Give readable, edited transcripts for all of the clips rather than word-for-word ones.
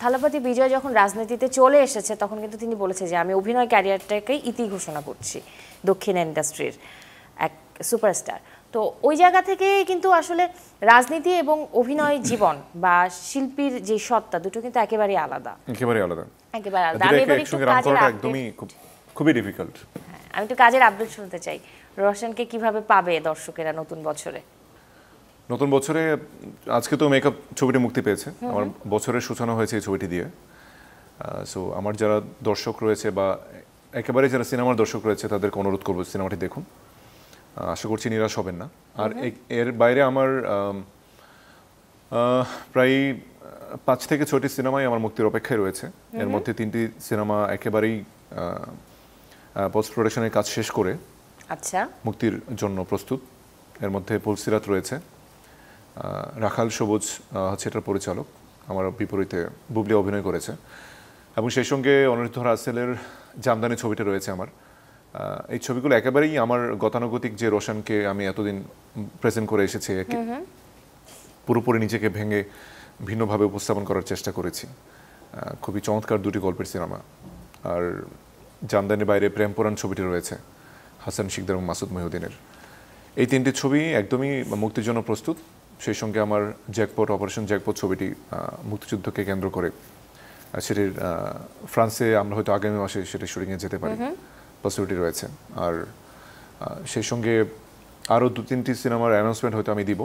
থালাপতি বিজয় যখন রাজনীতিতে চলে এসেছে তখন কিন্তু তিনি বলেছে যে আমি অভিনয় ক্যারিয়ারটাকেই ইতি ঘোষণা করছি, দক্ষিণ ইন্ডাস্ট্রির এক সুপারস্টার। তো ওই জায়গা থেকে কিন্তু আসলে রাজনীতি এবং অভিনয় জীবন বা শিল্পীর যে সত্তা দুটো কিন্তু একেবারেই আলাদা, একেবারে আলাদা। একেবারে আলাদা। আমি এবার একটু কাজের একদমই খুবই ডিফিকাল্ট। আমি একটু কাজের আপডেট শুনতে চাই, রোশনকে কিভাবে পাবে দর্শকেরা নতুন বছরে? নতুন বছরে আজকে তো মেকআপ ছবিটি মুক্তি পেয়েছে, আমার বছরের সূচনা হয়েছে এই ছবিটি দিয়ে। সো আমার যারা দর্শক রয়েছে বা একেবারে যারা সিনেমার দর্শক রয়েছে তাদেরকে অনুরোধ করবো সিনেমাটি দেখুন, আশা করছি নিরাশ হবেন না। আর এর বাইরে আমার প্রায় 5 থেকে 6টি সিনেমাই আমার মুক্তির অপেক্ষায় রয়েছে। এর মধ্যে 3টি সিনেমা একেবারেই পোস্ট প্রোডাকশনের কাজ শেষ করে আচ্ছা মুক্তির জন্য প্রস্তুত। এর মধ্যে পুলসিরাত রয়েছে, রাখাল সবুজ হচ্ছে এটার পরিচালক, আমার বিপরীতে বুবলি অভিনয় করেছে, এবং সেই সঙ্গে অনিরুদ্ধ রাসেলের জামদানি ছবিটা রয়েছে আমার। এই ছবিগুলো একেবারেই আমার গতানুগতিক যে রোশনকে আমি এতদিন প্রেজেন্ট করে এসেছি পুরোপুরি নিজেকে ভেঙে ভিন্নভাবে উপস্থাপন করার চেষ্টা করেছি। খুবই চমৎকার দুটি গল্পের সিনেমা। আর জামদানির বাইরে প্রেমপুরাণ ছবিটি রয়েছে হাসান শিকদার এবং মাসুদ মহিউদ্দিনের। এই 3টি ছবি একদমই মুক্তির জন্য প্রস্তুত। সেই সঙ্গে আমার জ্যাকপট, অপারেশন জ্যাকপট ছবিটি মুক্তিযুদ্ধকে কেন্দ্র করে, সেটির ফ্রান্সে আমরা হয়তো আগামী মাসে সেটি শুটিংয়ে যেতে পারি, পসিবিলিটি রয়েছে। আর সেই সঙ্গে আরও 2-3টি সিনেমার অ্যানাউন্সমেন্ট হয়তো আমি দিব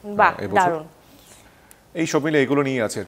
বাহ, দারুণ। এই সব মিলে এগুলো নিয়ে আছে।